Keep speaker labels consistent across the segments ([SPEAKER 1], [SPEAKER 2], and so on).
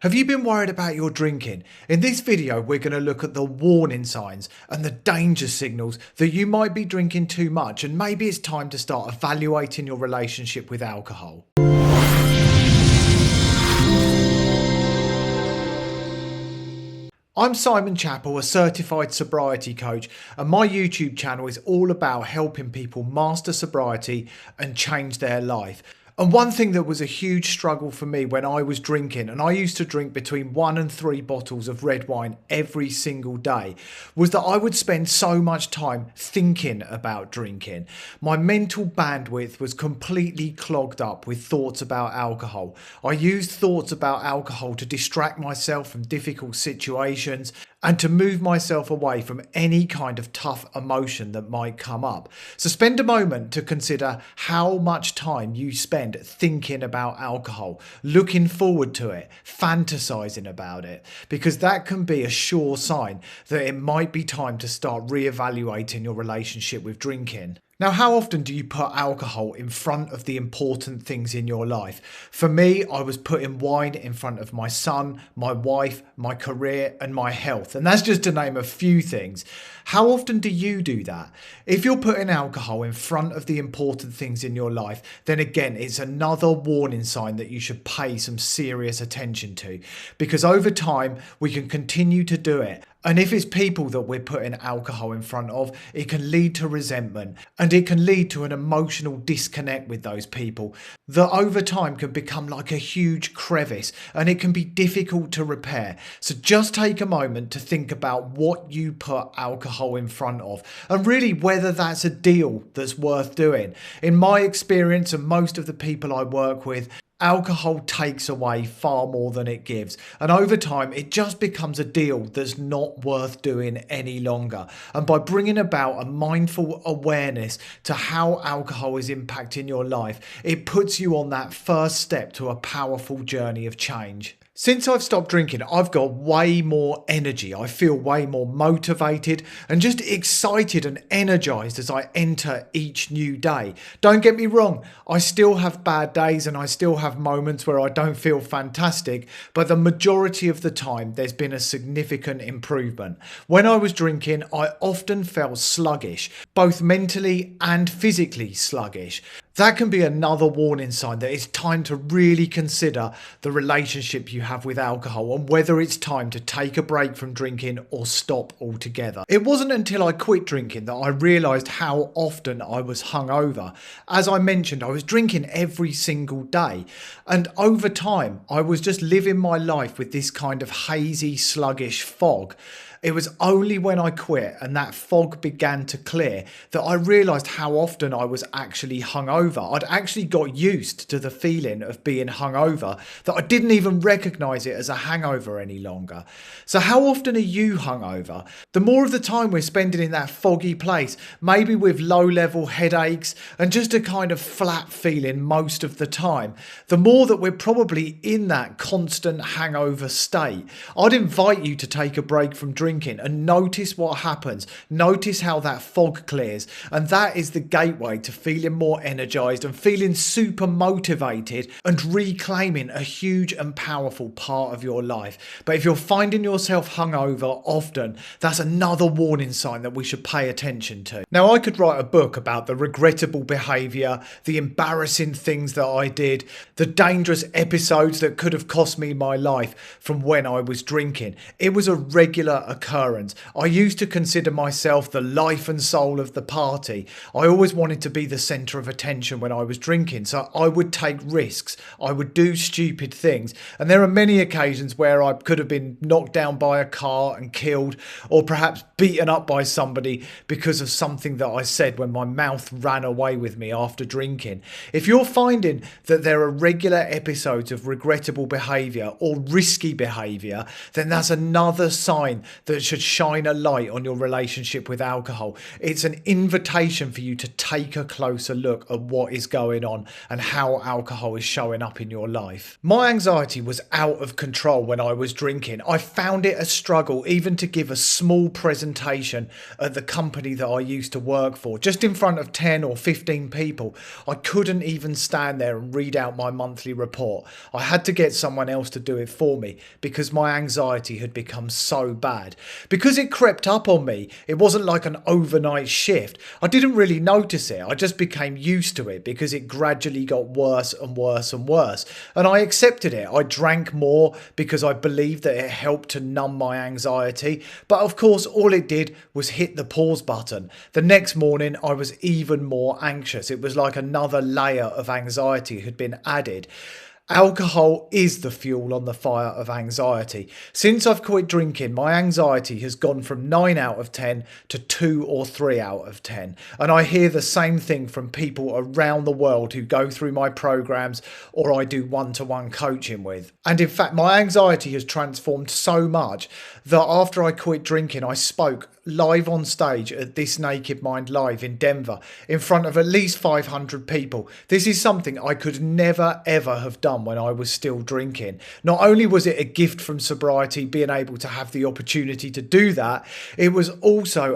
[SPEAKER 1] Have you been worried about your drinking? In this video, we're going to look at the warning signs and the danger signals that you might be drinking too much, and maybe it's time to start evaluating your relationship with alcohol. I'm Simon Chappell, a certified sobriety coach, and my YouTube channel is all about helping people master sobriety and change their life. And one thing that was a huge struggle for me when I was drinking, and I used to drink between 1 and 3 bottles of red wine every single day, was that I would spend so much time thinking about drinking. My mental bandwidth was completely clogged up with thoughts about alcohol. I used thoughts about alcohol to distract myself from difficult situations and to move myself away from any kind of tough emotion that might come up. So spend a moment to consider how much time you spend thinking about alcohol, looking forward to it, fantasizing about it, because that can be a sure sign that it might be time to start reevaluating your relationship with drinking. Now, how often do you put alcohol in front of the important things in your life? For me, I was putting wine in front of my son, my wife, my career, and my health. And that's just to name a few things. How often do you do that? If you're putting alcohol in front of the important things in your life, then again, it's another warning sign that you should pay some serious attention to. Because over time, we can continue to do it. And if it's people that we're putting alcohol in front of, it can lead to resentment, and it can lead to an emotional disconnect with those people that over time can become like a huge crevice, and it can be difficult to repair. So just take a moment to think about what you put alcohol in front of, and really whether that's a deal that's worth doing. In my experience, and most of the people I work with, alcohol takes away far more than it gives. And over time, it just becomes a deal that's not worth doing any longer. And by bringing about a mindful awareness to how alcohol is impacting your life, it puts you on that first step to a powerful journey of change. Since I've stopped drinking, I've got way more energy. I feel way more motivated and just excited and energized as I enter each new day. Don't get me wrong, I still have bad days and I still have moments where I don't feel fantastic, but the majority of the time there's been a significant improvement. When I was drinking, I often felt sluggish, both mentally and physically sluggish. That can be another warning sign that it's time to really consider the relationship you have with alcohol and whether it's time to take a break from drinking or stop altogether. It wasn't until I quit drinking that I realised how often I was hungover. As I mentioned, I was drinking every single day, and over time I was just living my life with this kind of hazy, sluggish fog. It was only when I quit and that fog began to clear that I realised how often I was actually hungover. I'd actually got used to the feeling of being hungover that I didn't even recognise it as a hangover any longer. So how often are you hungover? The more of the time we're spending in that foggy place, maybe with low-level headaches and just a kind of flat feeling most of the time, the more that we're probably in that constant hangover state. I'd invite you to take a break from drinking and notice what happens. Notice how that fog clears, and that is the gateway to feeling more energized and feeling super motivated and reclaiming a huge and powerful part of your life. But if you're finding yourself hungover often, that's another warning sign that we should pay attention to. Now, I could write a book about the regrettable behavior, the embarrassing things that I did, the dangerous episodes that could have cost me my life from when I was drinking. It was a regular occurrence. I used to consider myself the life and soul of the party. I always wanted to be the centre of attention when I was drinking, so I would take risks. I would do stupid things, and there are many occasions where I could have been knocked down by a car and killed, or perhaps beaten up by somebody because of something that I said when my mouth ran away with me after drinking. If you're finding that there are regular episodes of regrettable behaviour or risky behaviour, then that's another sign that should shine a light on your relationship with alcohol. It's an invitation for you to take a closer look at what is going on and how alcohol is showing up in your life. My anxiety was out of control when I was drinking. I found it a struggle even to give a small presentation at the company that I used to work for, just in front of 10 or 15 people. I couldn't even stand there and read out my monthly report. I had to get someone else to do it for me because my anxiety had become so bad. Because it crept up on me, it wasn't like an overnight shift. I didn't really notice it. I just became used to it because it gradually got worse and worse and worse. And I accepted it. I drank more because I believed that it helped to numb my anxiety. But of course, all it did was hit the pause button. The next morning, I was even more anxious. It was like another layer of anxiety had been added. Alcohol is the fuel on the fire of anxiety. Since I've quit drinking, my anxiety has gone from 9 out of 10 to 2 or 3 out of 10. And I hear the same thing from people around the world who go through my programs or I do one-to-one coaching with. And in fact, my anxiety has transformed so much that after I quit drinking, I spoke live on stage at This Naked Mind Live in Denver in front of at least 500 people. This is something I could never ever have done when I was still drinking. Not only was it a gift from sobriety, being able to have the opportunity to do that, it was also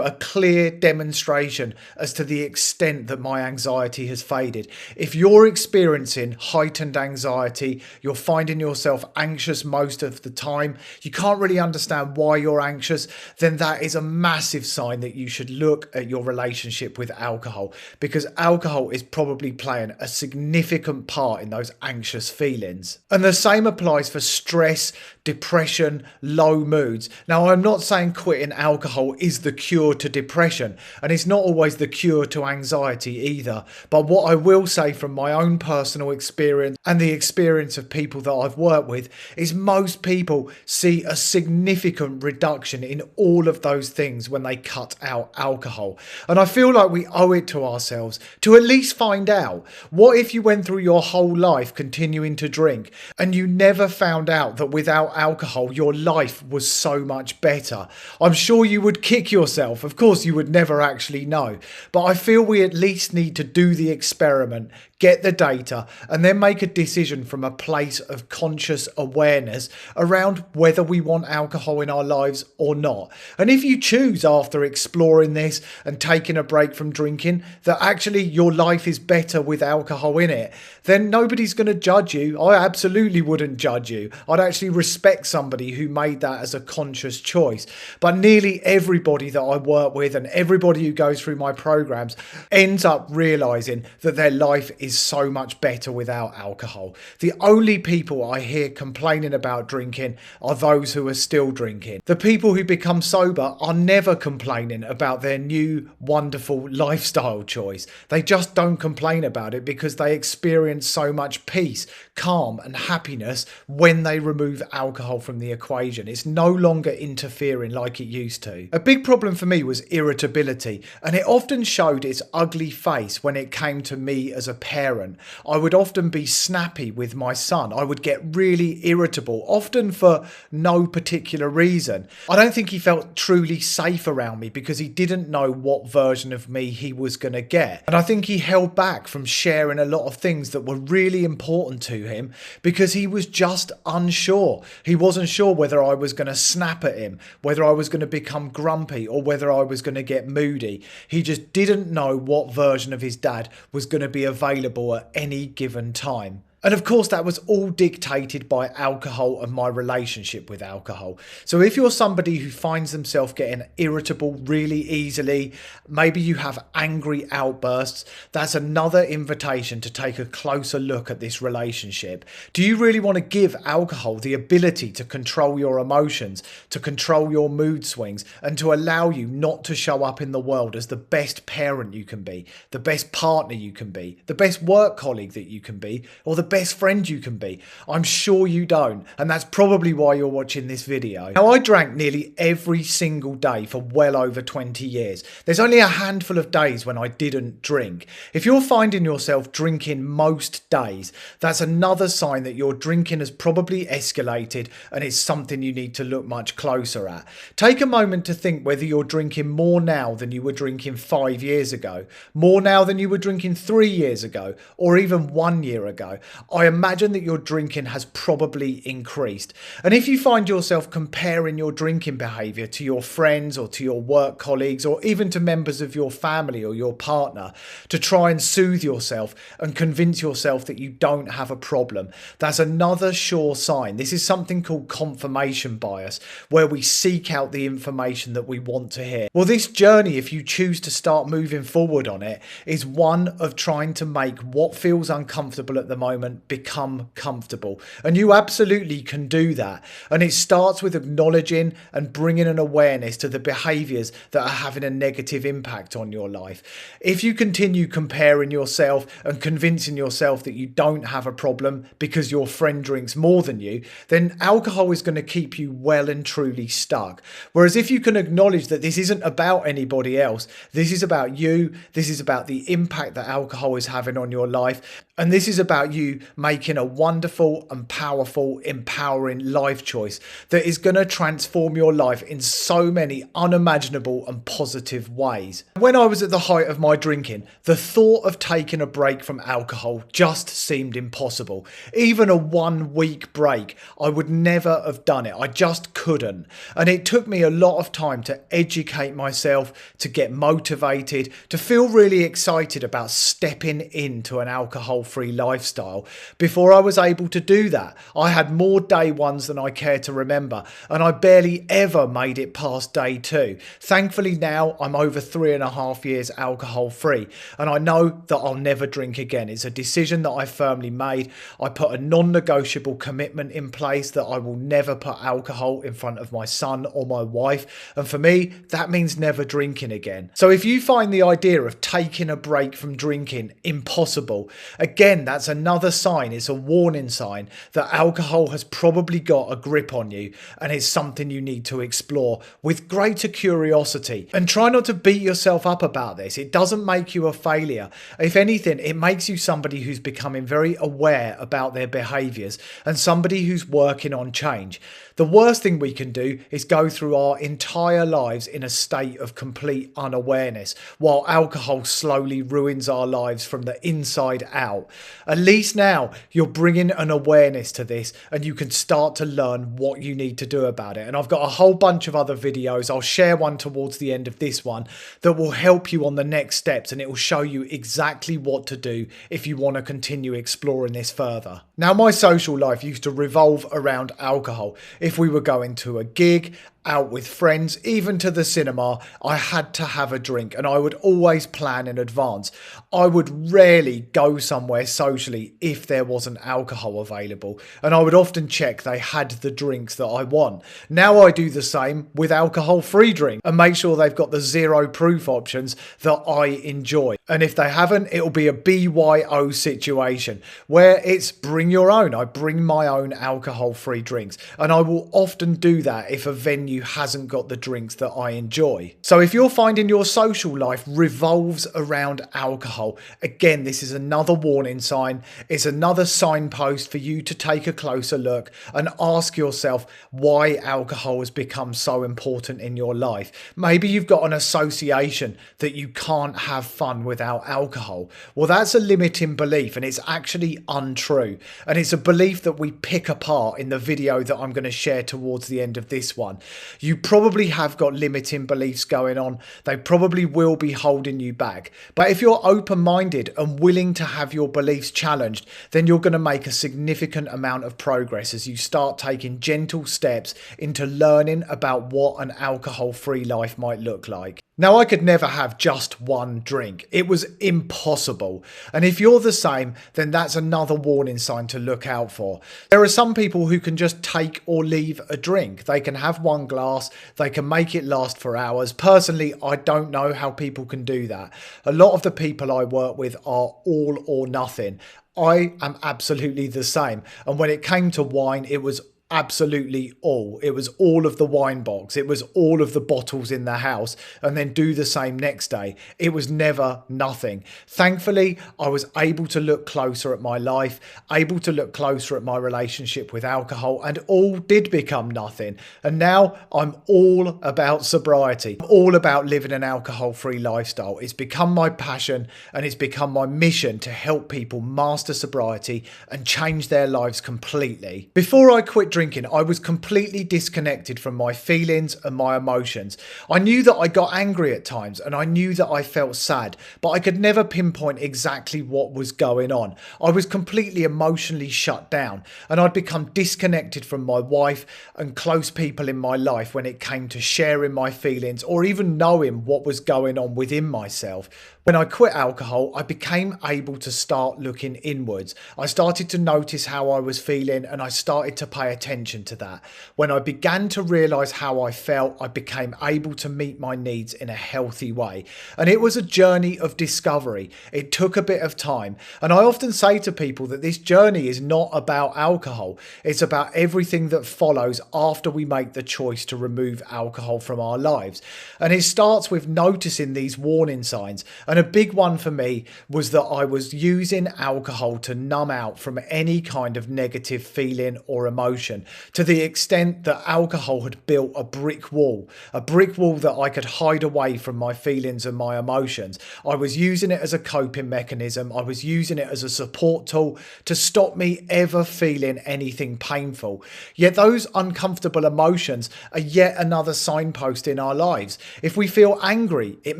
[SPEAKER 1] a clear demonstration as to the extent that my anxiety has faded. If you're experiencing heightened anxiety, you're finding yourself anxious most of the time, you can't really understand why you're anxious, then that is a massive sign that you should look at your relationship with alcohol, because alcohol is probably playing a significant part in those anxious feelings. And the same applies for stress, depression, low moods. Now, I'm not saying quitting alcohol is the cure to depression, and it's not always the cure to anxiety either. But what I will say from my own personal experience and the experience of people that I've worked with is most people see a significant reduction in all of those things when they cut out alcohol. And I feel like we owe it to ourselves to at least find out. What if you went through your whole life continuing to drink and you never found out that without alcohol your life was so much better? I'm sure you would kick yourself. Of course you would never actually know, but I feel we at least need to do the experiment, get the data, and then make a decision from a place of conscious awareness around whether we want alcohol in our lives or not. And if you choose after exploring this and taking a break from drinking that actually your life is better with alcohol in it, then nobody's going to judge you. I absolutely wouldn't judge you. I'd actually respect somebody who made that as a conscious choice. But nearly everybody that I work with and everybody who goes through my programs ends up realizing that their life is so much better without alcohol. The only people I hear complaining about drinking are those who are still drinking. The people who become sober are never complaining about their new wonderful lifestyle choice. They just don't complain about it because they experience so much peace, calm and happiness when they remove alcohol from the equation. It's no longer interfering like it used to. A big problem for me was irritability, and it often showed its ugly face when it came to me as a parent. I would often be snappy with my son. I would get really irritable, often for no particular reason. I don't think he felt truly safe around me because he didn't know what version of me he was going to get. And I think he held back from sharing a lot of things that were really important to him because he was just unsure. He wasn't sure whether I was going to snap at him, whether I was going to become grumpy, or whether I was going to get moody. He just didn't know what version of his dad was going to be available at any given time. And of course, that was all dictated by alcohol and my relationship with alcohol. So if you're somebody who finds themselves getting irritable really easily, maybe you have angry outbursts, that's another invitation to take a closer look at this relationship. Do you really want to give alcohol the ability to control your emotions, to control your mood swings, and to allow you not to show up in the world as the best parent you can be, the best partner you can be, the best work colleague that you can be, or the best friend you can be? I'm sure you don't, and that's probably why you're watching this video. Now, I drank nearly every single day for well over 20 years. There's only a handful of days when I didn't drink. If you're finding yourself drinking most days, that's another sign that your drinking has probably escalated and it's something you need to look much closer at. Take a moment to think whether you're drinking more now than you were drinking 5 years ago, more now than you were drinking 3 years ago, or even 1 year ago. I imagine that your drinking has probably increased. And if you find yourself comparing your drinking behaviour to your friends or to your work colleagues or even to members of your family or your partner to try and soothe yourself and convince yourself that you don't have a problem, that's another sure sign. This is something called confirmation bias, where we seek out the information that we want to hear. Well, this journey, if you choose to start moving forward on it, is one of trying to make what feels uncomfortable at the moment become comfortable. And you absolutely can do that. And it starts with acknowledging and bringing an awareness to the behaviours that are having a negative impact on your life. If you continue comparing yourself and convincing yourself that you don't have a problem because your friend drinks more than you, then alcohol is going to keep you well and truly stuck. Whereas if you can acknowledge that this isn't about anybody else, this is about you, this is about the impact that alcohol is having on your life, and this is about you making a wonderful and powerful, empowering life choice that is going to transform your life in so many unimaginable and positive ways. When I was at the height of my drinking, the thought of taking a break from alcohol just seemed impossible. Even a 1 week break, I would never have done it. I just couldn't. And it took me a lot of time to educate myself, to get motivated, to feel really excited about stepping into an alcohol-free lifestyle before I was able to do that. I had more day ones than I care to remember, and I barely ever made it past day 2. Thankfully now I'm over 3.5 years alcohol-free, and I know that I'll never drink again. It's a decision that I firmly made. I put a non-negotiable commitment in place that I will never put alcohol in front of my son or my wife, and for me that means never drinking again. So if you find the idea of taking a break from drinking impossible, again, that's another sign. It's a warning sign that alcohol has probably got a grip on you, and it's something you need to explore with greater curiosity. And try not to beat yourself up about this. It doesn't make you a failure. If anything, it makes you somebody who's becoming very aware about their behaviours and somebody who's working on change. The worst thing we can do is go through our entire lives in a state of complete unawareness while alcohol slowly ruins our lives from the inside out. At least now you're bringing an awareness to this and you can start to learn what you need to do about it. And I've got a whole bunch of other videos. I'll share one towards the end of this one that will help you on the next steps, and it will show you exactly what to do if you want to continue exploring this further. Now, my social life used to revolve around alcohol. If we were going to a gig, out with friends, even to the cinema, I had to have a drink, and I would always plan in advance. I would rarely go somewhere socially if there wasn't alcohol available, and I would often check they had the drinks that I want. Now I do the same with alcohol-free drinks and make sure they've got the zero proof options that I enjoy. And if they haven't, it'll be a BYO situation where it's bring your own. I bring my own alcohol-free drinks, and I will often do that if a venue hasn't got the drinks that I enjoy. So if you're finding your social life revolves around alcohol, again, this is another warning sign. It's another signpost for you to take a closer look and ask yourself why alcohol has become so important in your life. Maybe you've got an association that you can't have fun without alcohol. Well, that's a limiting belief, and it's actually untrue. And it's a belief that we pick apart in the video that I'm going to share towards the end of this one. You probably have got limiting beliefs going on. They probably will be holding you back. But if you're open-minded and willing to have your beliefs challenged, then you're going to make a significant amount of progress as you start taking gentle steps into learning about what an alcohol-free life might look like. Now, I could never have just one drink. It was impossible. And if you're the same, then that's another warning sign sign to look out for. There are some people who can just take or leave a drink. They can have one glass, they can make it last for hours. Personally, I don't know how people can do that. A lot of the people I work with are all or nothing. I am absolutely the same. And when it came to wine, it was absolutely all. It was all of the wine box. It was all of the bottles in the house, and then do the same next day. It was never nothing. Thankfully, I was able to look closer at my life, able to look closer at my relationship with alcohol, and all did become nothing. And now I'm all about sobriety. I'm all about living an alcohol-free lifestyle. It's become my passion, and it's become my mission to help people master sobriety and change their lives completely. Before I quit drinking, I was completely disconnected from my feelings and my emotions. I knew that I got angry at times, and I knew that I felt sad, but I could never pinpoint exactly what was going on. I was completely emotionally shut down, and I'd become disconnected from my wife and close people in my life when it came to sharing my feelings or even knowing what was going on within myself. When I quit alcohol, I became able to start looking inwards. I started to notice how I was feeling, and I started to pay attention to that. When I began to realise how I felt, I became able to meet my needs in a healthy way. And it was a journey of discovery. It took a bit of time. And I often say to people that this journey is not about alcohol. It's about everything that follows after we make the choice to remove alcohol from our lives. And it starts with noticing these warning signs. And a big one for me was that I was using alcohol to numb out from any kind of negative feeling or emotion, to the extent that alcohol had built a brick wall that I could hide away from my feelings and my emotions. I was using it as a coping mechanism. I was using it as a support tool to stop me ever feeling anything painful. Yet those uncomfortable emotions are yet another signpost in our lives. If we feel angry, it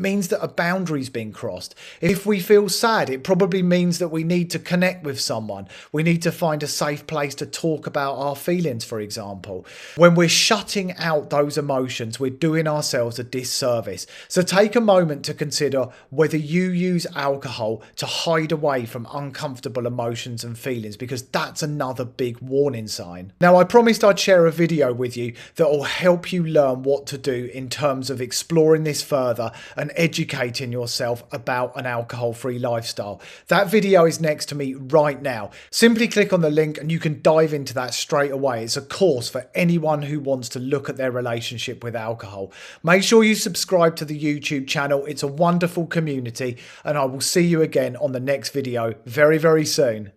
[SPEAKER 1] means that a boundary's been crossed. If we feel sad, it probably means that we need to connect with someone. We need to find a safe place to talk about our feelings, for example. When we're shutting out those emotions, we're doing ourselves a disservice. So take a moment to consider whether you use alcohol to hide away from uncomfortable emotions and feelings, because that's another big warning sign. Now, I promised I'd share a video with you that will help you learn what to do in terms of exploring this further and educating yourself about an alcohol-free lifestyle. That video is next to me right now. Simply click on the link and you can dive into that straight away. It's a course for anyone who wants to look at their relationship with alcohol. Make sure you subscribe to the YouTube channel. It's a wonderful community, and I will see you again on the next video very, very soon.